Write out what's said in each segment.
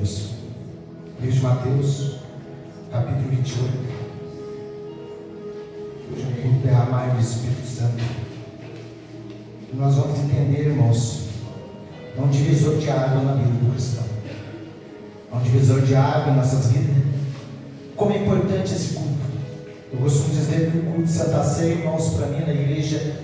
Deus. Livro de Mateus, capítulo 28. Hoje é um culto derramar do Espírito Santo. E nós vamos entender, irmãos, é um divisor de água na vida do cristão. É um divisor de água em nossas vidas. Como é importante esse culto. Eu costumo dizer que o culto de Santa Ceia, irmãos, para mim na igreja,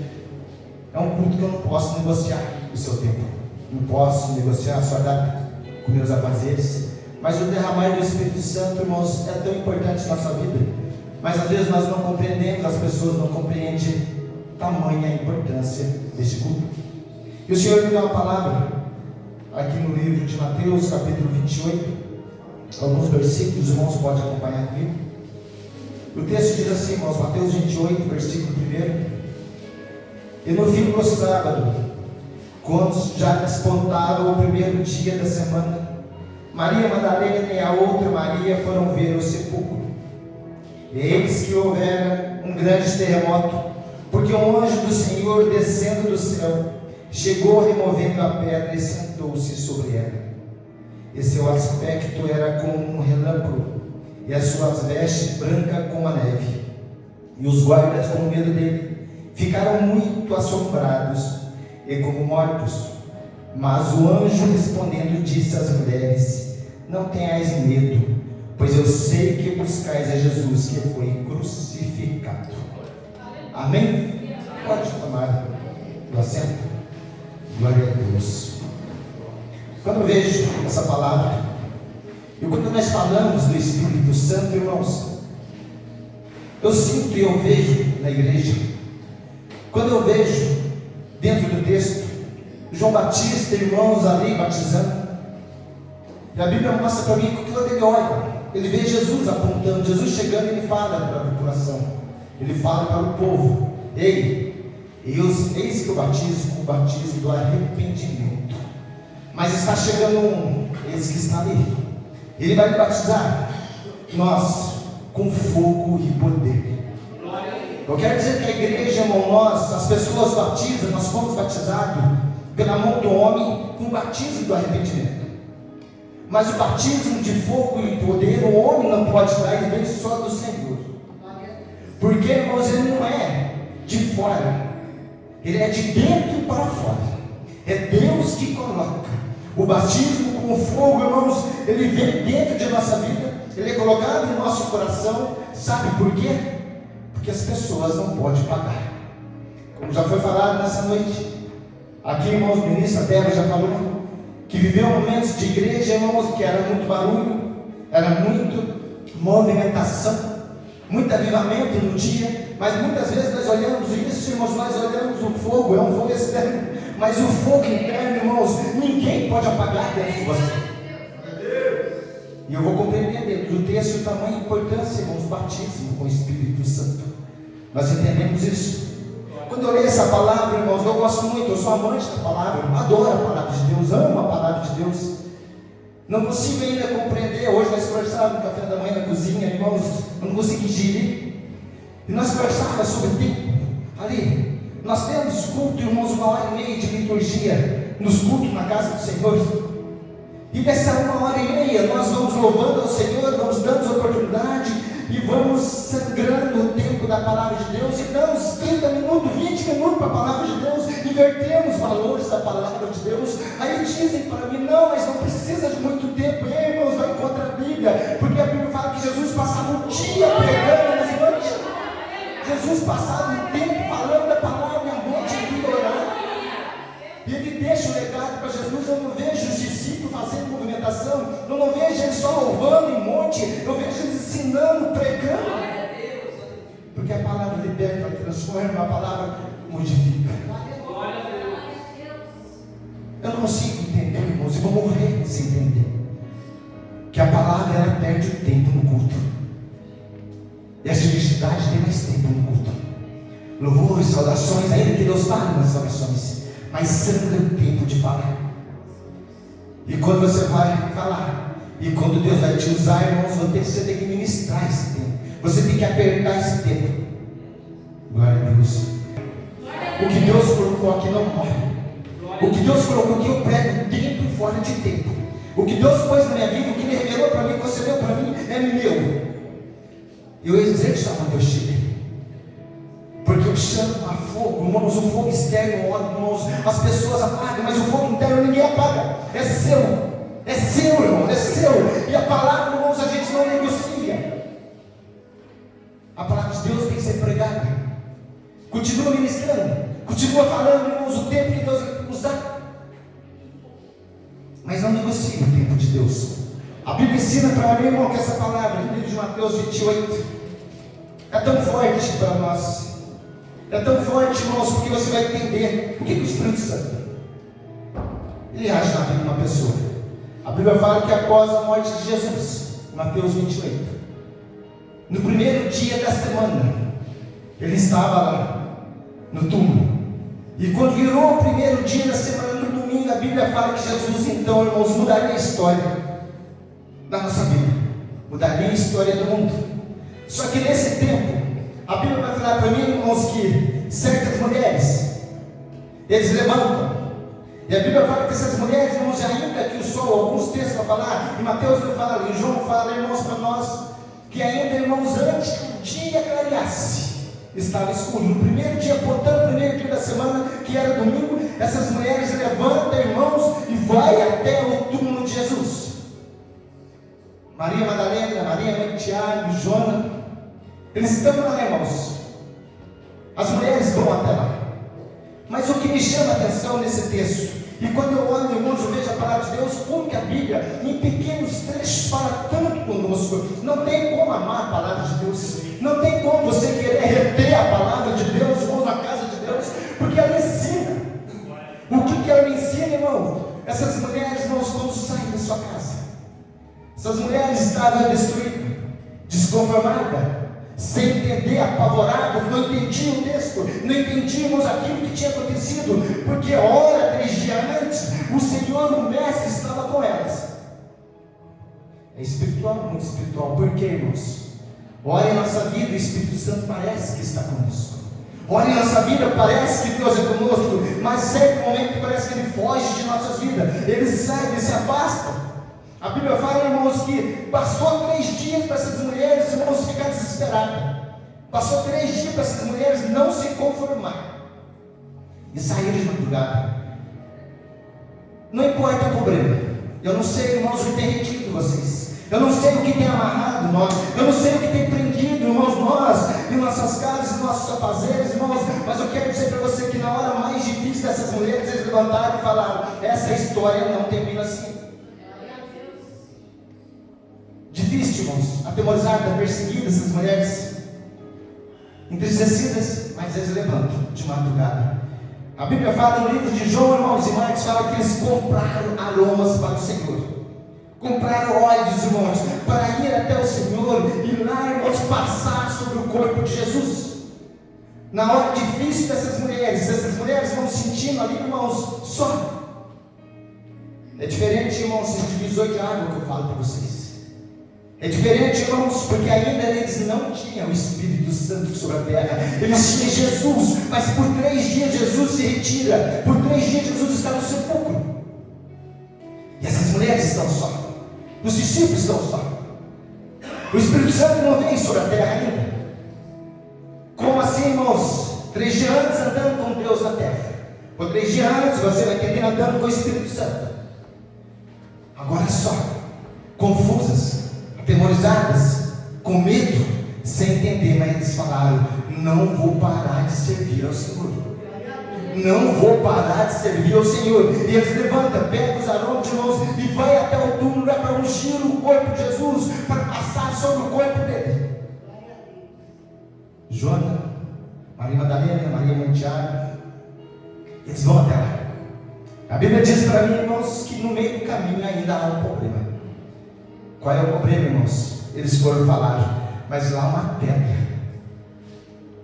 é um culto que eu não posso negociar o seu tempo. Não posso negociar a sua data com meus afazeres. Mas o derramar do Espírito Santo, irmãos, é tão importante na nossa vida. Mas às vezes nós não compreendemos, as pessoas não compreendem tamanha importância desse culto. E o Senhor me dá uma palavra aqui no livro de Mateus, capítulo 28, alguns versículos, os irmãos podem acompanhar comigo. O texto diz assim, irmãos, Mateus 28, versículo 1. E no fim do sábado, quando já despontava o primeiro dia da semana, Maria Madalena e a outra Maria foram ver o sepulcro. E eis que houvera um grande terremoto, porque um anjo do Senhor, descendo do céu, chegou removendo a pedra e sentou-se sobre ela. E seu aspecto era como um relâmpago, e as suas vestes brancas como a neve. E os guardas, com medo dele, ficaram muito assombrados e como mortos. Mas o anjo, respondendo, disse às mulheres: não tenhais medo, pois eu sei que buscais a Jesus que foi crucificado. Amém? Pode tomar o assento. Glória a Deus. Quando eu vejo essa palavra, e quando nós falamos do Espírito Santo, irmãos, eu sinto e eu vejo na igreja, quando eu vejo dentro do texto João Batista, irmãos, ali batizando, e a Bíblia mostra para mim que quando ele olha, ele vê Jesus apontando, Jesus chegando, ele fala para a população, ele fala para o povo: ei, eis que eu batizo com o batismo do arrependimento, mas está chegando um, esse que está ali, ele vai me batizar, nós, com fogo e poder. Eu quero dizer que a igreja, irmão, nós, as pessoas batizam, nós fomos batizados pela mão do homem com o batismo do arrependimento. Mas o batismo de fogo e poder, o homem não pode dar, ele vem só do Senhor. Porque, irmãos, ele não é de fora, ele é de dentro para fora. É Deus que coloca. O batismo com o fogo, irmãos, ele vem dentro de nossa vida, ele é colocado em nosso coração. Sabe por quê? Porque as pessoas não podem pagar. Como já foi falado nessa noite, aqui, irmãos, o ministro Débora já falou que viveu momentos de igreja, irmãos, que era muito barulho, era muito movimentação, muito avivamento no dia, mas muitas vezes nós olhamos isso, irmãos, nós olhamos o fogo, é um fogo externo, mas o fogo interno, irmãos, ninguém pode apagar dentro de você. E eu vou compreender dentro do texto o tamanho e importância, irmãos, do batismo com o Espírito Santo. Nós entendemos isso. Quando eu leio essa palavra, irmãos, eu gosto muito, eu sou amante da palavra, eu adoro a palavra de Deus, amo a palavra de Deus. Não consigo ainda compreender. Hoje nós conversávamos no café da manhã na cozinha, irmãos, eu não consegui digerir. E nós conversávamos sobre o tempo ali. Nós temos culto, irmãos, 1h30 de liturgia nos cultos na casa do Senhor. E dessa 1h30 nós vamos louvando ao Senhor, vamos dando oportunidade e vamos sangrando o tempo da palavra de Deus, e damos 30 minutos, 20 minutos para a palavra de Deus, invertemos valores da palavra de Deus. Aí dizem para mim: não, mas não precisa de muito tempo. E aí, irmãos, vai contra a Bíblia, porque a Bíblia fala que Jesus passava um dia pregando nas noites. Jesus passava um tempo falando da palavra, a noite inteira orando. E ele deixa o legado para Jesus. Eu não vejo os discípulos fazendo movimentação, eu não vejo eles só louvando em monte, eu vejo eles ensinando, pregando. Porque a palavra liberta, transforma, a palavra modifica. Eu não consigo entender, irmãos, e vou morrer sem entender que a palavra, ela perde o tempo no culto, e a simplicidade tem mais tempo no culto. Louvores, saudações, ainda que Deus fale nas saudações, mas sangra o tempo de falar. E quando você vai falar, e quando Deus vai te usar, irmãos, você tem que ministrar esse tempo, você tem que apertar esse tempo. Glória a Deus. O que Deus colocou aqui não morre. O que Deus colocou aqui, eu prego tempo e fora de tempo. O que Deus pôs na minha vida, o que Ele revelou para mim, concedeu para mim, é meu. Eu exerço a Deus chega. Porque eu chamo a fogo, irmãos, o fogo externo, irmãos, as pessoas apagam, mas o fogo interno ninguém apaga. É seu, irmão, é seu. E a palavra, irmãos, a gente não negocia. A palavra de Deus tem que ser pregada. Continua ministrando, continua falando, irmãos, o tempo que Deus vai usar. Mas não negocie o tempo de Deus. A Bíblia ensina para mim, irmão, que essa palavra, no livro de Mateus 28, é tão forte para nós. É tão forte, irmãos, porque você vai entender por que o Espírito Santo ele age na vida de uma pessoa. A Bíblia fala que após a morte de Jesus, Mateus 28, no primeiro dia da semana, ele estava lá no túmulo. E quando virou o primeiro dia da semana, no domingo, a Bíblia fala que Jesus, então, irmãos, mudaria a história da nossa vida, mudaria a história do mundo. Só que nesse tempo, a Bíblia vai falar para mim, irmãos, que certas mulheres, eles levantam. E a Bíblia fala que essas mulheres, irmãos, ainda que o sol, alguns textos vão falar, e Mateus vai falar, e João fala, irmãos, para nós, que ainda, irmãos, antes que o dia clareasse, estava escuro. No primeiro dia, portanto, no primeiro dia da semana, que era domingo, essas mulheres levantam, irmãos, e vai até o túmulo de Jesus. Maria Madalena, Maria mãe de Tiago, Joana, eles estão lá, irmãos. As mulheres vão até lá. Mas o que me chama a atenção nesse texto, e quando eu olho, irmãos, eu vejo a palavra de Deus, como que a Bíblia, em pequenos trechos, fala tanto conosco. Não tem como amar a palavra de Deus. Não tem como você querer reter a palavra de Deus, irmãos, na casa de Deus, porque ela ensina. O que ela me ensina, irmão? Essas mulheres, irmãos, quando saem da sua casa, essas mulheres estavam destruídas, desconformadas, sem entender, apavoradas, não entendiam o texto, não entendíamos aquilo que tinha acontecido, porque ora, 3 dias antes, o Senhor, o Mestre, estava com elas. É espiritual, muito espiritual. Por quê, irmãos? Olha a nossa vida, o Espírito Santo parece que está conosco. Olha a nossa vida, parece que Deus é conosco, mas certo momento parece que Ele foge de nossas vidas, Ele sai, Ele se afasta. A Bíblia fala, irmãos, que passou 3 dias para essas mulheres, irmãos, ficar desesperadas. Passou 3 dias para essas mulheres não se conformar e saíram de madrugada. Não importa o problema. Eu não sei, irmãos, o que tem retido vocês. Eu não sei o que tem amarrado nós. Eu não sei o que tem prendido, irmãos, nós, em nossas casas, em nossos afazeres, irmãos. Mas eu quero dizer para você que na hora mais difícil dessas mulheres, eles levantaram e falaram: essa história não termina assim. Difícil, irmãos, atemorizadas, perseguidas, essas mulheres, entristecidas, mas eles levantam de madrugada. A Bíblia fala no livro de João, irmãos, e Marcos fala que eles compraram aromas para o Senhor, compraram óleos, irmãos, para ir até o Senhor e lá, irmãos, passar sobre o corpo de Jesus. Na hora difícil dessas mulheres, essas mulheres vão sentindo ali, irmãos, só. É diferente, irmãos, esse divisor de água que eu falo para vocês. É diferente, irmãos, porque ainda eles não tinham o Espírito Santo sobre a terra. Eles tinham Jesus, mas por 3 dias Jesus se retira. Por 3 dias Jesus está no sepulcro. E essas mulheres estão só. Os discípulos estão só. O Espírito Santo não vem sobre a terra ainda. Como assim, irmãos? 3 dias antes andando com Deus na terra. Por 3 dias antes você vai entender andando com o Espírito Santo. Agora só, confusas, atemorizadas, com medo, sem entender, mas eles falaram: não vou parar de servir ao Senhor, não vou parar de servir ao Senhor. E eles levantam, pegam os aromas, irmãos, e vai até o túmulo para ungir o corpo de Jesus, para passar sobre o corpo dele. Joana, Maria Madalena, Maria mãe de Tiago, eles vão até lá. A Bíblia diz para mim, irmãos, que no meio do caminho ainda há um problema. Qual é o problema, irmãos? Eles foram falar, mas lá há uma pedra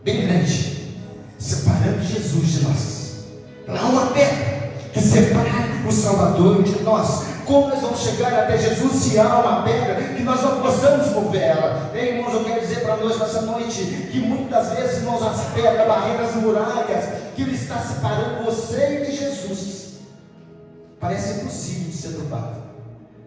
bem grande, separando Jesus de nós. Lá há uma pedra que separa o Salvador de nós. Como nós vamos chegar até Jesus se há uma pedra que nós não possamos mover ela? Ei, irmãos, eu quero dizer para nós nessa noite que muitas vezes, irmãos, as pedras, barreiras, muralhas que Ele está separando você de Jesus, parece impossível de ser derrubado.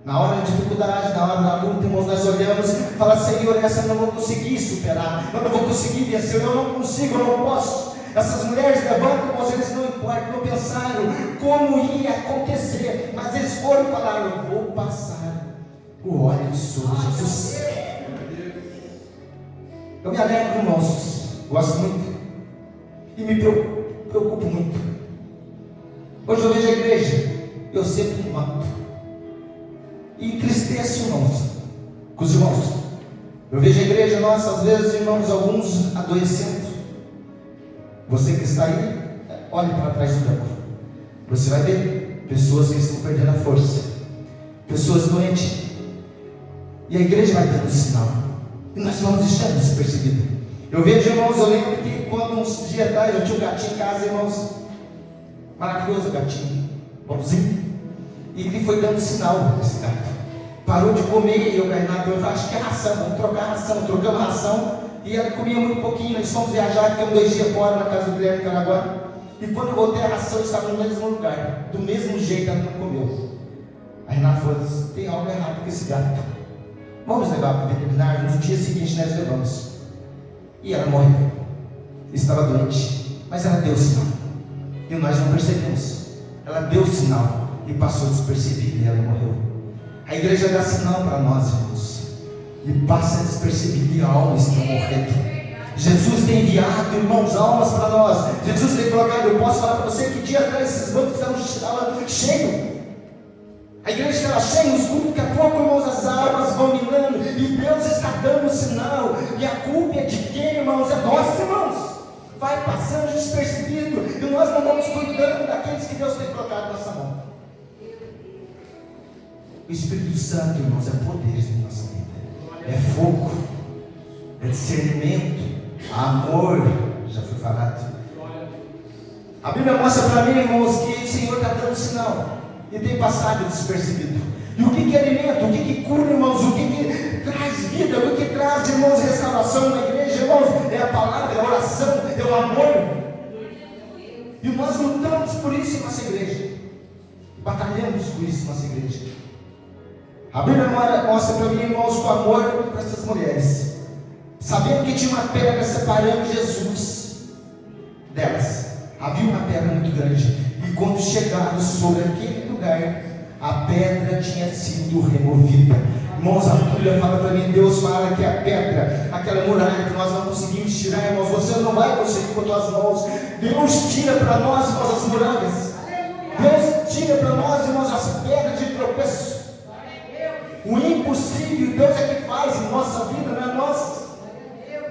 Na hora da dificuldade, na hora da luta, irmãos, nós olhamos e falamos: Senhor, essa eu não vou conseguir superar, eu não vou conseguir vencer, eu não consigo, eu não posso. Essas mulheres levantam, irmãos, eles não importam, não pensaram como ia acontecer, mas eles foram e falaram: eu vou passar o óleo sobre Jesus. Eu me alegro, irmãos, gosto muito e me preocupo muito. Hoje eu vejo a igreja, eu sempre me mato e entristeço, irmãos, com os irmãos. Eu vejo a igreja nossa, às vezes, irmãos, alguns adoecendo. Você que está aí, olhe para trás do banco. Você vai ver pessoas que estão perdendo a força, pessoas doentes, e a igreja vai dando sinal, e nós vamos deixando isso percebido. Eu vejo, irmãos, eu lembro que quando uns dias atrás eu tinha um gatinho em casa, irmãos, maravilhoso gatinho, bonzinho, e ele foi dando sinal, esse gato parou de comer, e eu, Renato, eu acho que é ração, vamos trocar ração. Trocamos ração, e ela comia muito pouquinho. Nós fomos viajar, ficamos 2 dias fora na casa do Guilherme Caraguá, e quando eu voltei, a ração estava no mesmo lugar, do mesmo jeito ela não comeu. Aí Renato falou: tem algo errado com esse gato, vamos levar para o veterinário. No dia seguinte nós levamos, e ela morreu, estava doente, mas ela deu sinal, e nós não percebemos. Ela deu sinal e passou despercebida, e ela morreu. A igreja dá sinal para nós, irmãos, e passa despercebido, e almas estão morrendo. Jesus tem enviado, irmãos, almas para nós. Jesus tem colocado. Eu posso falar para você que dia atrás esses bancos estavam cheios, a igreja estava cheia, os cultos. Daqui a pouco, irmãos, as almas vão minando, e Deus está dando sinal. E a culpa é de quem, irmãos? É nossa, irmãos. Vai passando despercebido, e nós não vamos cuidando daqueles que Deus tem colocado na nossa mão. O Espírito Santo, irmãos, é poder na nossa vida, é fogo, é discernimento, amor, já foi falado. A Bíblia mostra para mim, irmãos, que o Senhor está dando sinal e tem passado despercebido. E o que alimenta, o que cura, irmãos, o que traz vida, o que traz, irmãos, restauração na igreja, irmãos, é a palavra, é a oração, é o amor. E nós lutamos por isso em nossa igreja, batalhamos por isso em nossa igreja. A Bíblia mostra para mim, irmãos, com amor para essas mulheres, sabendo que tinha uma pedra separando Jesus delas. Havia uma pedra muito grande, e quando chegaram sobre aquele lugar, a pedra tinha sido removida. Irmãos, a Bíblia fala para mim, Deus fala que a pedra, aquela muralha que nós não conseguimos tirar, irmãos, você não vai conseguir com as tuas mãos. Deus tira para nós, irmãos, as muralhas. Deus tira para nós, irmãos, as pedras de tropeço. O impossível, Deus é que faz em nossa vida, não é nossa.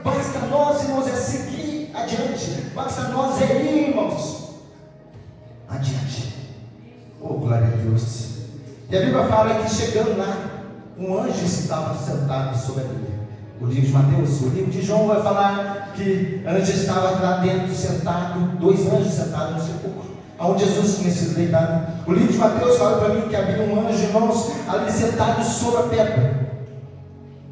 Basta nós, irmãos, é seguir adiante. Basta nós é ir, irmãos, adiante. Oh, glória a Deus. E a Bíblia fala que chegando lá, um anjo estava sentado sobre a Bíblia. O livro de Mateus, o livro de João vai falar que anjo estava lá dentro sentado, 2 anjos sentados no sepulcro, onde Jesus tinha sido deitado. O livro de Mateus fala para mim que havia um anjo, irmãos, ali sentado sobre a pedra.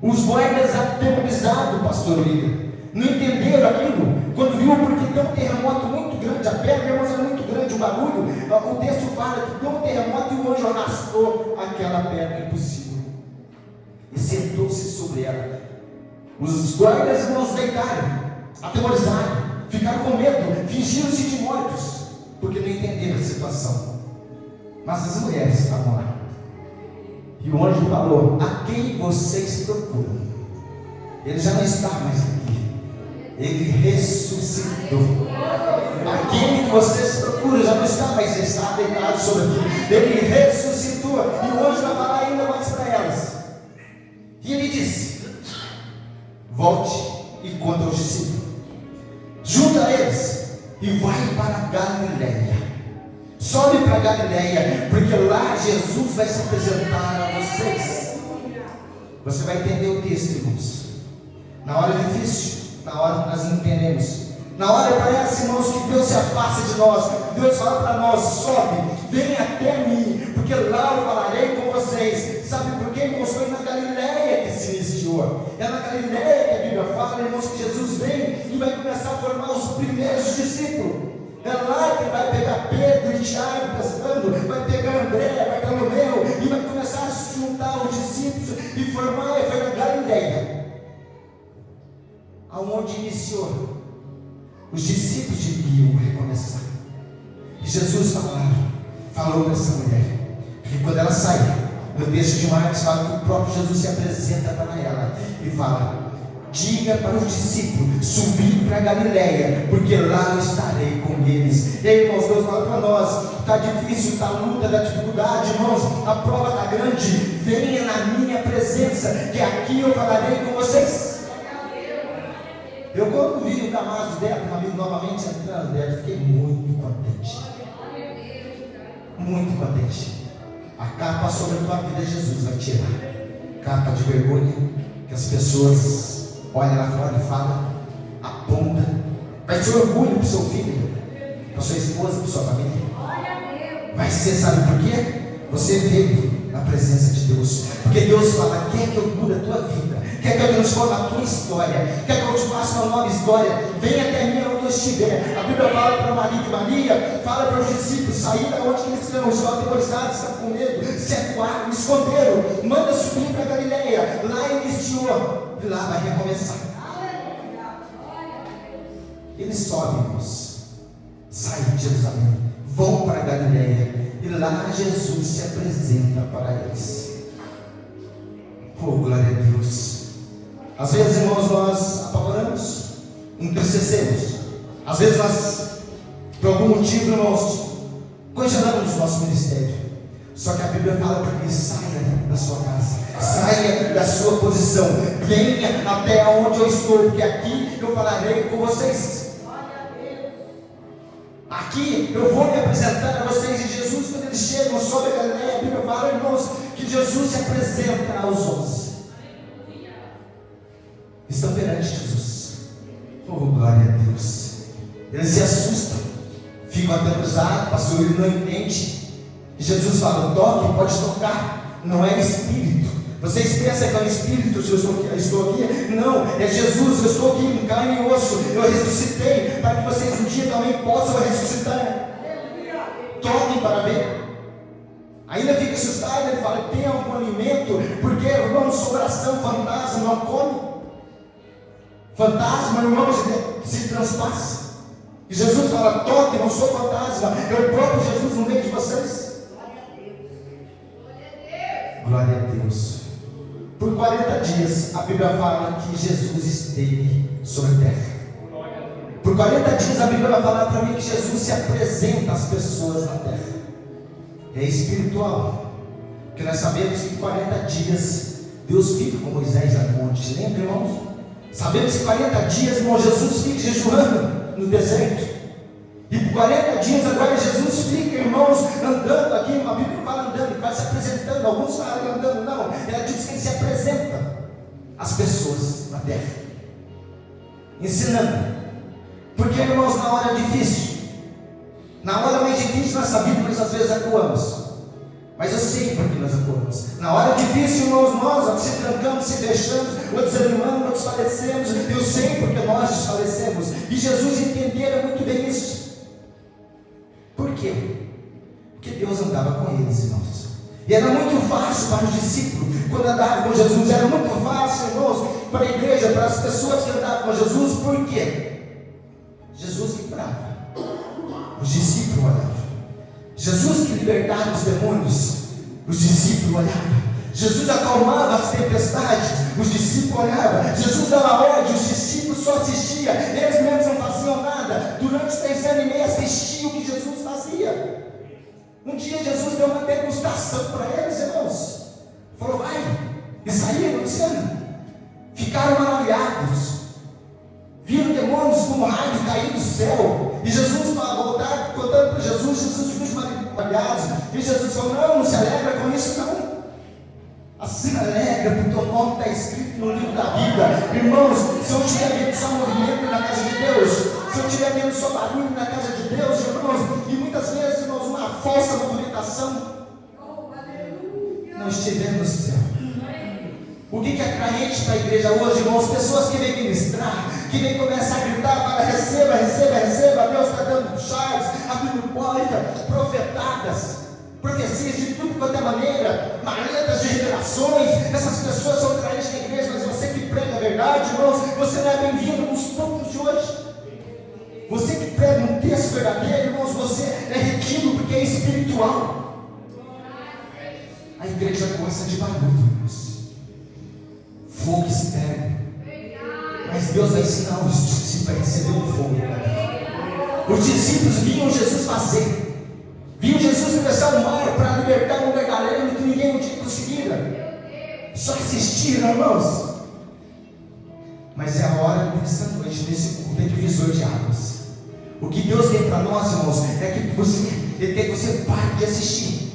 Os guardas atemorizados, pastor William, não entenderam aquilo, quando viu, porque tem um terremoto muito grande, a pedra, irmãos, é muito grande, o barulho, o texto fala que deu um terremoto e o anjo arrastou aquela pedra impossível e sentou-se sobre ela. Os guardas, irmãos, deitaram, atemorizaram, ficaram com medo, fingiram-se de mortos, porque não entenderam a situação. Mas as mulheres estavam lá, e o anjo falou: a quem vocês procuram? Ele já não está mais aqui, ele ressuscitou. Aquele que vocês procuram já não está mais, está deitado sobre aqui. Ele ressuscitou. E o anjo vai falar ainda mais para elas, e ele disse: volte e conta aos discípulos, junta eles e vai para Galileia. Sobe para Galileia, porque lá Jesus vai se apresentar a vocês. Você vai entender o texto, irmãos. Na hora difícil, na hora que nós não entendemos, na hora parece, irmãos, que Deus se afasta de nós. Deus fala para nós: sobe, vem até mim, porque lá eu falarei com vocês. Sabe por quê, irmãos? Foi na Galileia que se iniciou. É na Galileia que a Bíblia fala, irmãos, que Jesus vem e vai começar a formar os primeiros discípulos. É lá que vai pegar Pedro e Tiago pescando, vai pegar André, vai pegar Romeu, e vai começar a se juntar discípulos e foi na Galileia, aonde iniciou. Os discípulos deviam recomeçar. E Jesus falou para essa mulher, que quando ela saiu, no texto de Marcos fala que o próprio Jesus se apresenta para ela e fala: diga para os discípulos subir para Galileia, porque lá eu estarei com eles. Ei, irmãos, Deus fala para nós: está difícil, está a luta, da dificuldade, irmãos, a prova está grande, venha na minha presença, que aqui eu falarei com vocês. Eu, quando vi o Damasco dela, um amigo novamente entrando dela, fiquei muito contente. Muito contente. A capa sobre a tua vida, Jesus vai tirar. Capa de vergonha, que as pessoas olham lá fora e falam, apontam. Vai ser orgulho para o seu filho, para sua esposa, para sua família. Vai ser, sabe por quê? Você veio na presença de Deus. Porque Deus fala: quer que eu cure a tua vida? Quer que eu transforme a tua história? Quer que eu te faça uma nova história? Vem até mim onde eu estiver. A Bíblia fala para Maria e Maria, fala para os discípulos, sair da onde eles estão, estão aterrorizados, estão com medo, se acuaram, esconderam, manda subir para Galileia. Lá iniciou, e lá vai recomeçar. Eles sobem, irmãos, saem de Jerusalém, vão para Galileia, e lá Jesus se apresenta para eles. Oh, glória a Deus. Às vezes, irmãos, nós apavoramos, entristecemos. Às vezes nós, por algum motivo, irmãos, congelamos o nosso ministério. Só que a Bíblia fala para que saia da sua casa, saia da sua posição, venha até onde eu estou, porque aqui eu falarei com vocês. Aqui eu vou me apresentar a vocês. E Jesus, quando eles chegam sobre a Galileia, a Bíblia fala, irmãos, que Jesus se apresenta aos 11. Estão perante Jesus. Oh, glória a Deus. Eles se assustam, ficam aterrorizados, pastor, ele não entende. E Jesus fala: toque, pode tocar, não é espírito. Vocês pensam que é um espírito se eu estou aqui? Não, é Jesus, eu estou aqui em carne e osso, eu ressuscitei, para que vocês um dia também possam ressuscitar. Toquem para ver. Ainda fica assustado, ele fala: tem algum alimento? Porque, irmãos, sobração, fantasma não come. Fantasma, irmãos, se transpassa. E Jesus fala: toque, não sou fantasma, é o próprio Jesus no meio de vocês. Glória a Deus. Por 40 dias, a Bíblia fala que Jesus esteve sobre a terra. Por 40 dias, a Bíblia vai falar para mim que Jesus se apresenta às pessoas na terra. É espiritual, porque nós sabemos que 40 dias Deus fica com Moisés no monte. Lembra, irmãos? Sabemos que 40 dias, irmão, Jesus fica jejuando no deserto. E por 40 dias agora Jesus fica, irmãos, andando aqui. A Bíblia fala andando, ele vai se apresentando. Alguns falam andando, não. Ela diz que ele se apresenta às pessoas na terra, ensinando. Porque, irmãos, na hora difícil, na hora mais difícil da nossa vida, nós às vezes acuamos. Mas eu sei por que nós acuamos. Na hora difícil, irmãos, nós se trancamos, se deixamos, ou desanimamos, ou desfalecemos. Eu sei porque nós desfalecemos. E Jesus entendera muito bem isso. Por quê? Porque Deus andava com eles, irmãos. E era muito fácil para os discípulos, quando andavam com Jesus, era muito fácil, irmãos, para a igreja, para as pessoas que andavam com Jesus. Por quê? Jesus que curava, os discípulos olhavam. Jesus que libertava os demônios, os discípulos olhavam. Jesus acalmava as tempestades, os discípulos olhavam. Jesus dava ordem, os discípulos só assistiam. Eles mesmos não faziam nada. Durante 3 anos e meio assistiam o que Jesus fazia. Um dia Jesus deu uma degustação para eles, irmãos. Falou: vai. E saíram dizendo. Ficaram maravilhados. Viram demônios como raio cair do céu. E Jesus voltar contando para Jesus ficou maravilhado. E Jesus falou: não se alegra com isso não. Se alegra porque o nome está escrito no livro da vida. Irmãos, se eu estiver vendo só movimento na casa de Deus, se eu estiver vendo só barulho na casa de Deus, irmãos, e muitas vezes, irmãos, uma falsa movimentação, não estiver no céu. O que é atraente para a igreja hoje, irmãos? Pessoas que vêm ministrar, que vêm começar a gritar, fala: receba, receba, receba, Deus está dando chaves, abrindo porta, profetadas, profecias de tudo quanto é maneira, maletas de revelações. Essas pessoas são traídas na igreja, mas você que prega a verdade, irmãos, você não é bem-vindo nos cultos de hoje. Você que prega um texto verdadeiro, irmãos, você é retido porque é espiritual. A igreja gosta de barulho, irmãos. Fogo externo. Mas Deus vai ensinar os discípulos a receber um fogo. Os discípulos viam Jesus fazer. Viam Jesus atravessar o mar para libertar um gadareno que ninguém tinha conseguido. Só assistiram, irmãos. Mas é a hora dessa noite, nesse culto, é divisor de águas. O que Deus tem para nós, irmãos, é que Ele quer que você pare de assistir.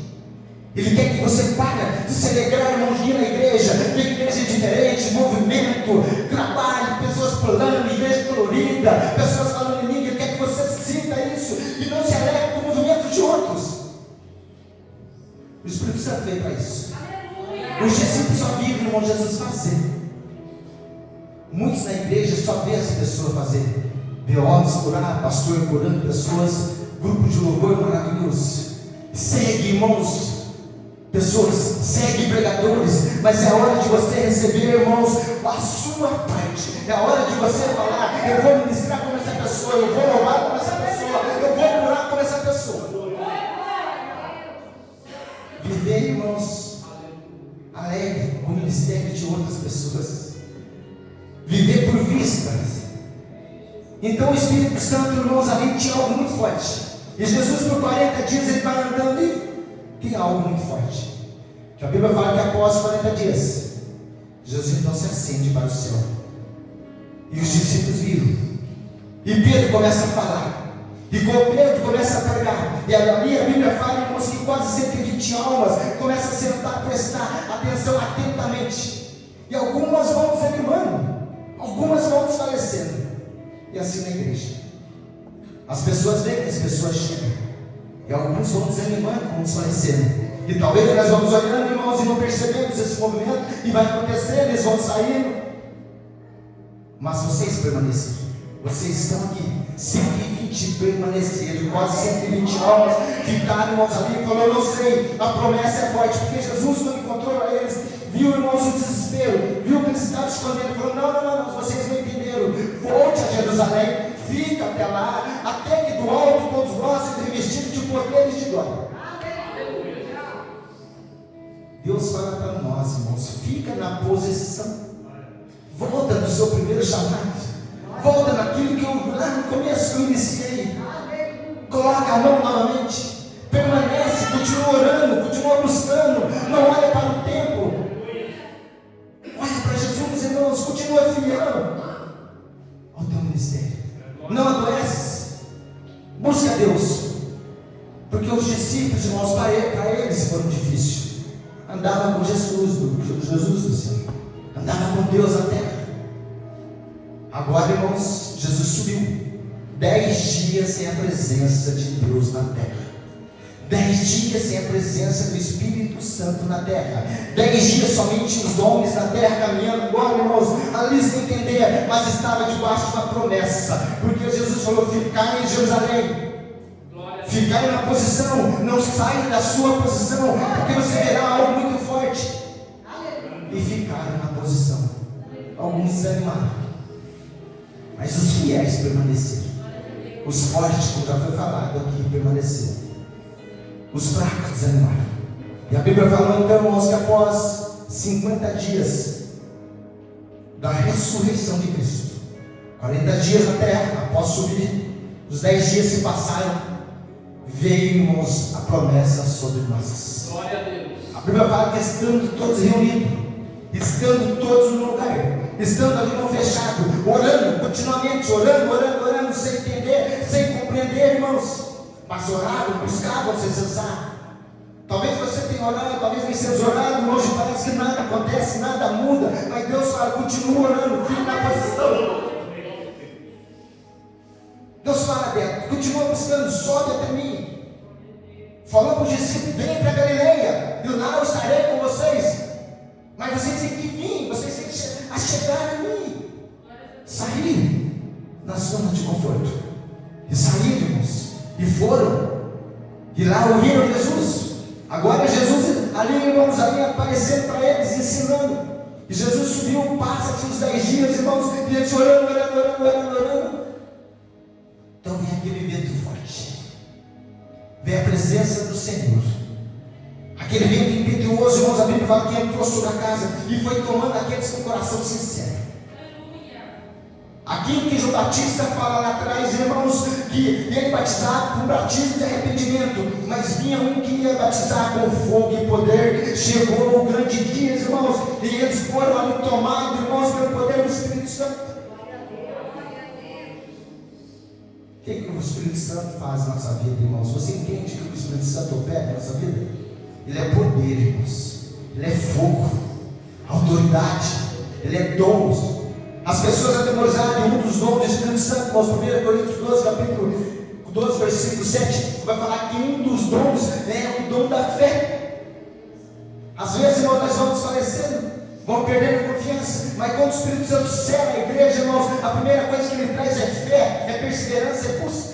Ele quer que você pare de se alegrar, irmãos, de ir na igreja. Que a igreja é diferente, movimento, trabalho, pessoas pulando, igreja colorida, pessoas falando em língua. Ele quer que você sinta isso e não se alegre com o movimento de outros. O Espírito Santo veio para isso. Os discípulos só viram, irmão, Jesus fazer. Muitos na igreja só vê as pessoas fazer. Vê homens curar, pastor curando pessoas, grupo de louvor maravilhoso. Segue, irmãos, pessoas, segue pregadores, mas é a hora de você receber, irmãos, a sua parte. É a hora de você falar: eu vou ministrar como essa pessoa, eu vou louvar como essa pessoa, eu vou curar como essa pessoa. Viver, irmãos, alegre com o ministério de outras pessoas. Viver por vistas. Então o Espírito Santo, irmãos, ali tinha algo muito forte. E Jesus por 40 dias ele vai andando e tem algo muito forte. Que a Bíblia fala que após 40 dias, Jesus então se acende para o céu. E os discípulos viram. E Pedro começa a falar. E Pedro começa a pregar. E ali a Bíblia fala, irmãos, que quase 120 almas começam a sentar, prestar atenção atentamente. E algumas vão desanimando, algumas vão desfalecendo. E assim na igreja, as pessoas vêm, as pessoas chegam, e alguns vão desanimando, vão desfalecendo. E talvez nós vamos olhando, irmãos, e não percebemos esse movimento, e vai acontecendo, eles vão saindo. Mas vocês permaneceram, vocês estão aqui. 120 permaneceram, quase 120 almas ficaram, irmãos, ali. Falou: eu não sei, a promessa é forte, porque Jesus, quando encontrou eles, viu, irmãos, o desespero, viu que eles estavam escondendo. Falou: não, vocês não entenderam. Volte a Jerusalém, fica até lá, até que do alto todos nós sejamos revestidos de poderes de glória. Deus fala para nós, irmãos: fica na posição. Volta no seu primeiro chamado. Volta naquilo que eu lá no começo que eu iniciei. Coloca a mão novamente. Permanece, continua orando, continua buscando. Não olha para o tempo. Olha para Jesus, irmãos, continua fiel ao teu ministério. Não adoece. Busca Deus. Porque os discípulos, irmãos, para eles foram difíceis. Andavam com Jesus do céu. Andavam com Deus na terra. Agora, irmãos, Jesus subiu. 10 dias sem a presença de Deus na terra. 10 dias sem a presença do Espírito Santo na terra. 10 dias somente os homens na terra caminhando. Agora, irmãos, ali sem entender, mas estava debaixo de uma promessa. Porque Jesus falou: ficai em Jerusalém. Ficai na posição. Não saia da sua posição, porque você verá algo muito forte. E ficaram na posição. Alguns desanimaram, mas os fiéis permaneceram. Os fortes, como já foi falado aqui, permaneceram. Os fracos desanimaram. E a Bíblia falou então, irmãos, que após 50 dias da ressurreição de Cristo, 40 dias na terra, após subir, os 10 dias se passaram, veio, irmãos, a promessa sobre nós. Glória a Deus. A Bíblia fala que estando todos reunidos, estando todos no lugar, estando ali no fechado, orando, continuamente orando, sem entender, sem compreender, irmãos, mas oraram, buscavam sem cessar. Talvez você tenha orado, talvez nem seja orado, hoje parece que nada acontece, nada muda, mas Deus fala: continua orando, fique na posição. Deus fala: Beto, continua buscando, sobe até mim. Falou para os discípulos: vem para Galileia, e lá eu estarei com vocês. Mas vocês têm que vir, vocês têm que chegar a mim. Sair na zona de conforto. E saíram, irmãos, e foram. E lá ouviram Jesus. Agora Jesus ali, irmãos, ali aparecendo para eles, ensinando. E Jesus subiu, passa os 10 dias, irmãos, e eles orando. Então vem aquele vento forte, vem a presença do Senhor, aquele vento impetuoso, irmãos. A Bíblia fala que entrou sobre a casa e foi tomando aqueles com o coração sincero. Aquilo que João Batista fala lá atrás, irmãos, que ele batizava com batismo de arrependimento, mas vinha um que ia batizar com fogo e poder. Chegou o grande dia, irmãos, e eles foram ali tomados, irmãos, pelo poder do Espírito Santo. O que o Espírito Santo faz na nossa vida, irmãos? Você entende que o Espírito Santo opera na nossa vida? Ele é poder, irmãos. Ele é fogo, autoridade, ele é dons. As pessoas atemorizaram um dos dons do Espírito Santo, irmãos. 1 Coríntios 12, capítulo 12, versículo 7, vai falar que um dos dons é o dom da fé. Às vezes, irmãos, nós vamos desfalecendo, vamos perdendo confiança, mas quando o Espírito Santo cela a igreja, irmãos, a primeira coisa que ele traz é fé, é perseverança, é busca.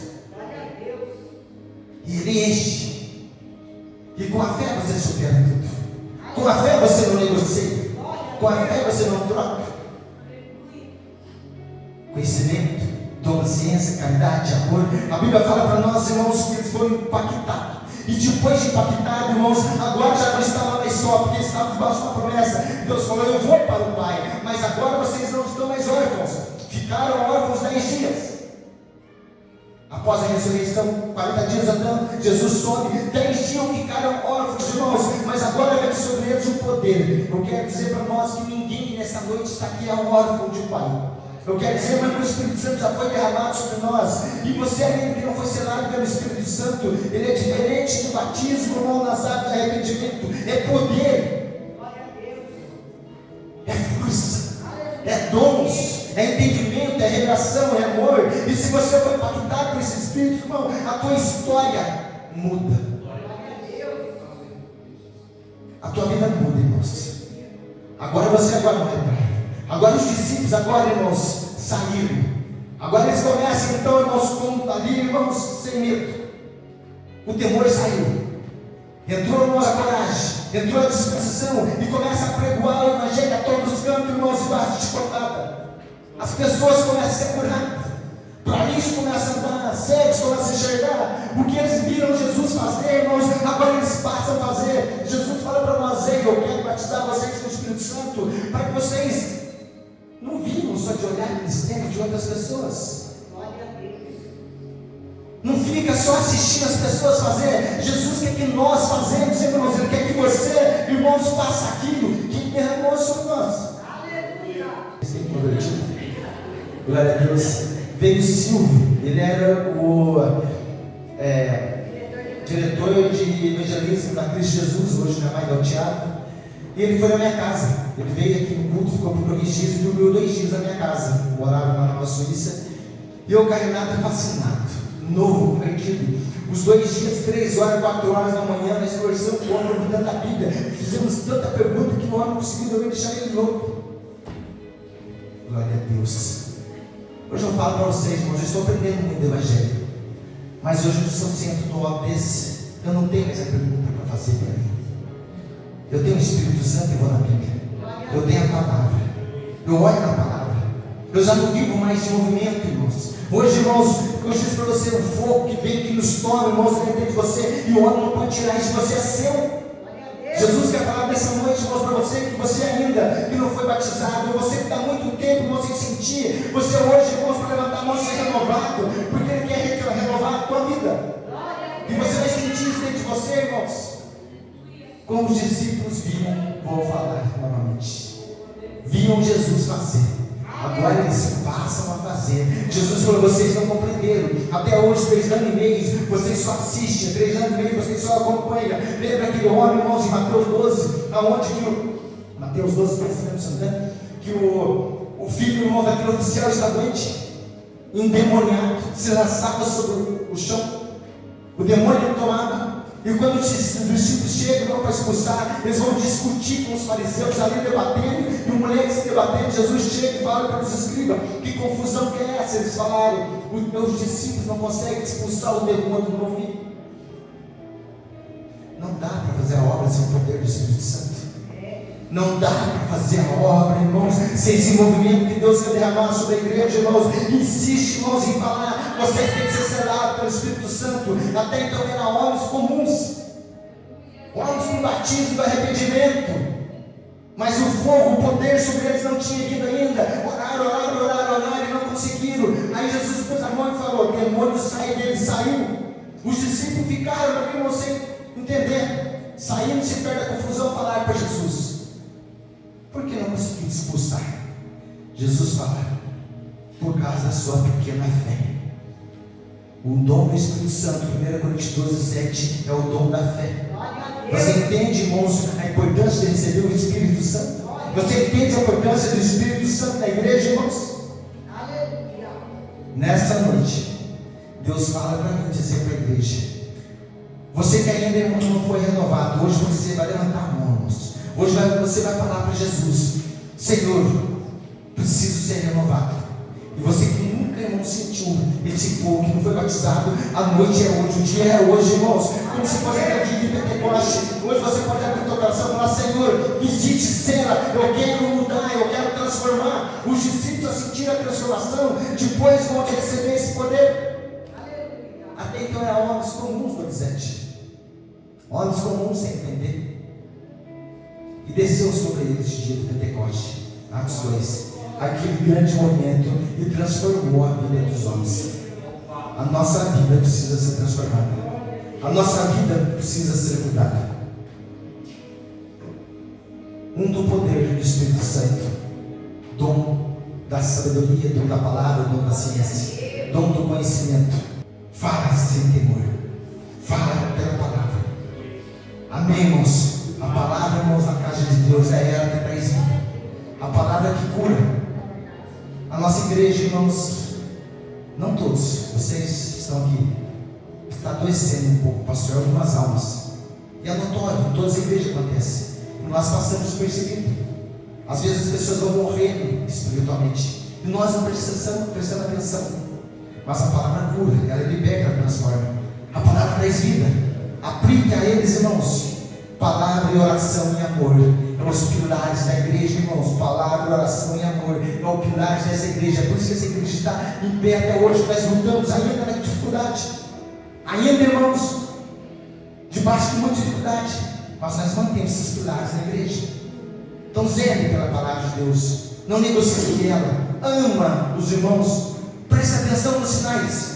E ele enche. E com a fé você supera tudo. Com a fé você não negocia. Com a fé você não troca. Conhecimento, dom, ciência, caridade, amor. A Bíblia fala para nós, irmãos, que eles foram impactados. E depois de impactado, irmãos, agora já não estava mais só, porque eles estavam debaixo de uma promessa. Deus falou: eu vou para o Pai, mas agora vocês não estão mais órfãos. Ficaram órfãos 10 dias. Após a ressurreição, 40 dias andando, Jesus sobe, 10 dias ficaram órfãos, irmãos, mas agora vem sobre eles o poder. Eu quero dizer para nós que ninguém nessa noite está aqui é um órfão de um Pai. Eu quero dizer, mas o Espírito Santo já foi derramado sobre nós, e você ainda que não foi selado pelo Espírito Santo, ele é diferente do batismo, não nas águas de arrependimento, é poder, é força, é dons, é entendimento, é revelação, é amor. E se você foi impactado por esse Espírito, irmão, a tua história muda, a tua vida muda, irmãos. Agora você não é pai. Agora os discípulos, agora, irmãos, saíram. Agora eles começam, então, irmãos, ali, irmãos, sem medo. O temor saiu. Entrou, irmãos, a coragem, entrou a disposição e começa a pregoar o evangelho a todos os cantos, irmãos, debaixo de chicotada. As pessoas começam a ser curadas. Paralíticos começam a andar, cegos começam a enxergar. O que eles viram Jesus fazer, irmãos, agora eles passam a fazer. Jesus fala para nós: ei, eu quero batizar vocês com o Espírito Santo, para que vocês não vivam só de olhar o ministério de outras pessoas. Não fica só assistindo as pessoas fazer. Jesus quer que nós fazemos, irmãos. Ele quer que você, irmãos, faça aquilo que derramou sobre nós. Glória a Deus. Veio o Silvio, ele era o diretor de evangelismo da Cristo Jesus, hoje não é mais, é o Tiago. E ele foi na minha casa. Ele veio aqui no culto, ficou por 2 dias e dormiu 2 dias na minha casa. Eu morava lá na Nova Suíça. E eu, carregado, fascinado, novo, convertido. Os 2 dias, 3 horas, 4 horas da manhã, nós conversamos com o homem, perguntando a Bíblia. Fizemos tanta pergunta que o homem conseguiu dormir, deixar ele louco. Glória a Deus. Hoje eu falo para vocês, irmãos, eu estou aprendendo muito do Evangelho. Mas hoje, se eu sento no alto desse, eu não tenho mais a pergunta para fazer para mim. Eu tenho o Espírito Santo e vou na Bíblia. Eu tenho a palavra. Eu olho na palavra. Eu já não vivo mais de movimento, irmãos. Hoje, irmãos, eu disse para você, o fogo que vem, que nos toma, irmãos, dentro de você, e o homem não pode tirar isso de você, é seu. Jesus quer falar nessa noite, irmãos, para você, que você ainda, que não foi batizado, você que está há muito tempo, irmãos, sem sentir, você hoje, irmãos, para levantar a mão e ser renovado, porque Ele quer renovar a tua vida. E você vai sentir isso dentro de você, irmãos. Como os discípulos viam, vou falar novamente, viam Jesus fazer. Agora eles passam a fazer. Jesus falou: vocês não compreenderam. Até hoje, 3 anos e meio, vocês só assistem. 3 anos e meio, vocês só acompanham. Lembra aquele homem, irmãos, em Mateus 12, aonde que Mateus 12, que o filho, irmão, daquele oficial está doente, endemoniado, se lançava sobre o chão. O demônio ele tomava. E quando os discípulos chegam para expulsar, eles vão discutir com os fariseus ali debatendo, e o moleque se debatendo, Jesus chega e fala para os escribas: que confusão que é essa? Eles falaram: os meus discípulos não conseguem expulsar o demônio do meu filho. Não dá para fazer a obra sem o poder do Espírito Santo. Não dá para fazer a obra, irmãos, sem esse movimento que Deus quer derramar sobre a igreja, irmãos. Insiste, irmãos, em falar. Vocês têm que ser selados pelo Espírito Santo. Até então eram homens comuns, homens com batismo do arrependimento, mas o fogo, o poder sobre eles não tinha vindo ainda. Oraram e não conseguiram. Aí Jesus pôs a mão e falou: o demônio sai dele, saiu. Os discípulos ficaram ali, irmãos, sem entender, saindo-se perto da confusão, falaram para Jesus: por que não conseguiu expulsar? Jesus fala: por causa da sua pequena fé. O dom do Espírito Santo, 1 Coríntios 12:7, é o dom da fé. Você entende, irmãos, a importância de receber o Espírito Santo? Você entende a importância do Espírito Santo na igreja, irmãos? Nesta noite, Deus fala para mim, dizer para a igreja: você que ainda, irmão, não foi renovado, hoje você vai levantar a mão, irmãos. Hoje você vai falar para Jesus: Senhor, preciso ser renovado. E você que nunca, irmão, sentiu esse fogo, que não foi batizado, a noite é hoje, o dia é hoje, irmãos. Como se fosse aquele dia de Pentecoste. Hoje você pode abrir o coração e falar: Senhor, visite cena, eu quero mudar, eu quero transformar. Os discípulos a sentir a transformação, depois vão receber esse poder. Até então eram homens comuns, Donizete, homens comuns sem entender. E desceu sobre eles o dia de Pentecoste, Atos 2, aquele grande momento, e transformou a vida dos homens. A nossa vida precisa ser transformada. A nossa vida precisa ser mudada. Do poder do Espírito Santo, dom da sabedoria, dom da palavra, dom da ciência, dom do conhecimento. Fala sem temor, fala pela palavra. Amém, irmãos? A palavra, irmãos, na casa de Deus é ela que traz vida. A palavra que cura. A nossa igreja, irmãos, não todos, vocês estão aqui, está adoecendo um pouco, pastor, algumas almas. E é notório, em todas as igrejas acontece. E nós passamos percebido. Às vezes as pessoas vão morrendo espiritualmente, e nós não prestamos atenção. Mas a palavra cura, ela liberta, ela transforma. A palavra traz vida. Aplique a eles, irmãos, palavra e oração e amor. É os pilares da igreja, irmãos. Palavra, oração e amor é os pilares dessa igreja. É por isso que essa igreja está em pé até hoje. Nós lutamos ainda na dificuldade, ainda, irmãos, debaixo de muita dificuldade, mas nós mantemos esses pilares na igreja. Então zele pela palavra de Deus, não negocie ela, ama os irmãos, preste atenção nos sinais.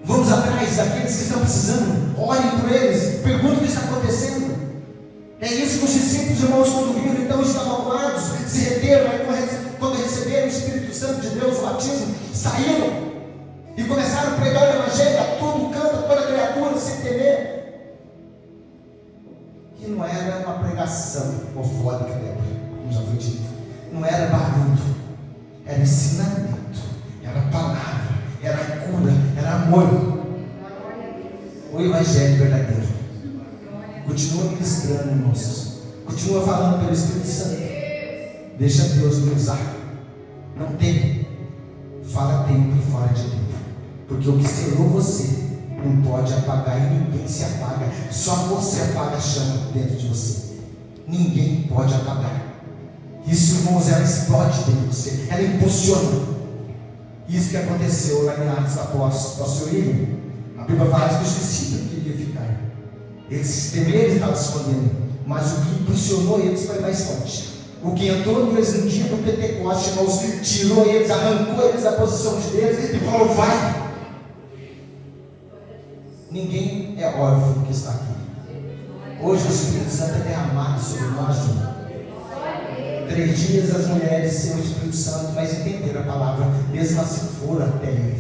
Vamos atrás daqueles que estão precisando, orem por eles, perguntem o que está acontecendo. É isso que os discípulos, irmãos, quando viram, então estavam acuados, se reteram. Aí quando receberam o Espírito Santo de Deus, o batismo, saíram e começaram a pregar o Evangelho a todo canto, a toda criatura, sem temer. Que não era uma pregação ofórica, como já foi dito, não era barulho, era ensinamento, era palavra, era cura, era amor. O Evangelho verdadeiro. Continua ministrando, irmãos. Continua falando pelo Espírito Santo. Deixa Deus me usar. Não teme. Fala tempo e fora de tempo. Porque o que selou você não pode apagar, e ninguém se apaga. Só você apaga a chama dentro de você. Ninguém pode apagar. Isso, irmãos, ela explode dentro de você. Ela impulsiona. Isso que aconteceu lá em Atos Apóstolos. Pastor William, a Bíblia fala que os discípulos queriam ficar. Eles temeram, estavam se escondendo, mas o que impulsionou eles foi mais forte. O que entrou neles no dia do Pentecoste, irmãos, tirou eles, arrancou eles da posição de Deus e falou: vai. Ninguém é órfão que está aqui. Hoje o Espírito Santo é derramado sobre nós. 3 dias as mulheres sem o Espírito Santo, mas entenderam a palavra, mesmo assim foram até ele.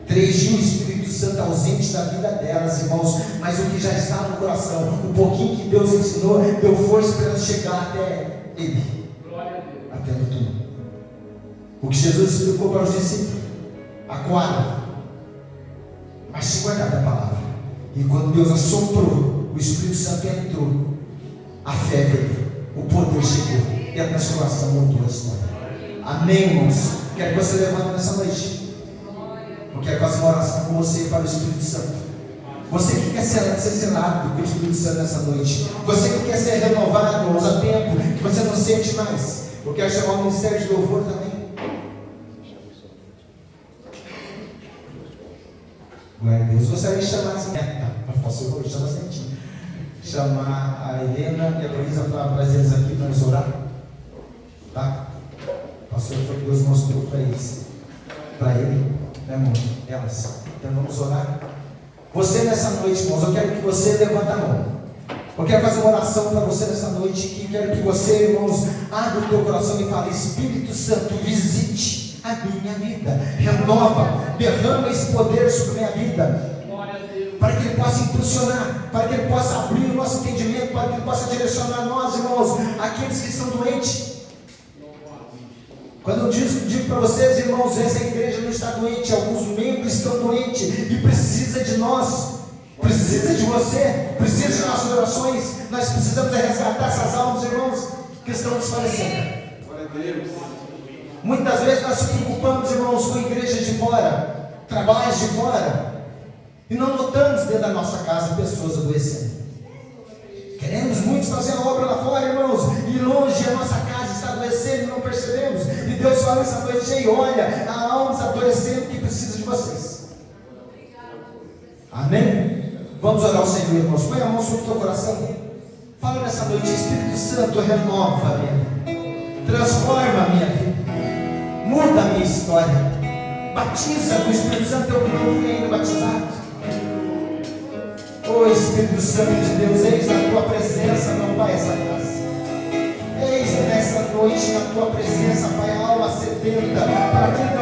3 dias o Espírito Santo ausente da vida delas, irmãos, mas o que já está no coração, o pouquinho que Deus ensinou, deu força para elas chegar até ele, até no túmulo. O que Jesus explicou para os discípulos, aguarda, mas se guardar da palavra. E quando Deus assoprou, o Espírito Santo entrou, a fé veio, o poder chegou, e a transformação mudou a história. Amém, irmãos? Quero que você levante nessa noite. Eu quero fazer uma oração com você para o Espírito Santo. Você que quer ser selado com o Espírito Santo nessa noite. Você que quer ser renovado, irmãos, há tempo que você não sente mais. Eu quero chamar o ministério de louvor também. Glória a Deus. Gostaria de chamar essa pastor, chama certinho. Chamar a Helena e a Luísa para trazer eles aqui para nos orar. Tá? Pastor, foi que Deus mostrou para eles. Para ele, né, irmão? Elas. Então vamos orar. Você nessa noite, irmãos, eu quero que você levante a mão. Eu quero fazer uma oração para você nessa noite. Que quero que você, irmãos, abra o teu coração e fale: Espírito Santo, visite a minha vida, renova, derrama esse poder sobre a minha vida, para que Ele possa impulsionar, para que Ele possa abrir o nosso entendimento, para que Ele possa direcionar nós, irmãos, aqueles que estão doentes. Quando eu digo para vocês, irmãos, essa igreja não está doente, alguns membros estão doentes e precisa de nós, precisa de você, precisa de nossas orações. Nós precisamos resgatar essas almas, irmãos, que estão desfalecendo. Muitas vezes nós nos preocupamos, irmãos, com igrejas de fora, trabalhos de fora, e não notamos dentro da nossa casa pessoas adoecendo. Queremos muitos fazer a obra lá fora, irmãos, e longe a nossa casa está adoecendo e não percebemos. E Deus fala essa noite: ei, olha, há almas adoecendo que precisam de vocês. Amém? Vamos orar ao Senhor, irmãos. Põe a mão sobre o teu coração. Fala nessa noite: Espírito Santo, renova a minha vida, transforma a minha vida, muda a minha história, batiza com o Espírito Santo. Eu não fui ainda batizado. Oh Espírito Santo de Deus, eis na tua presença, meu Pai, essa casa. Eis nessa noite na tua presença, Pai, a alma sedenta, para que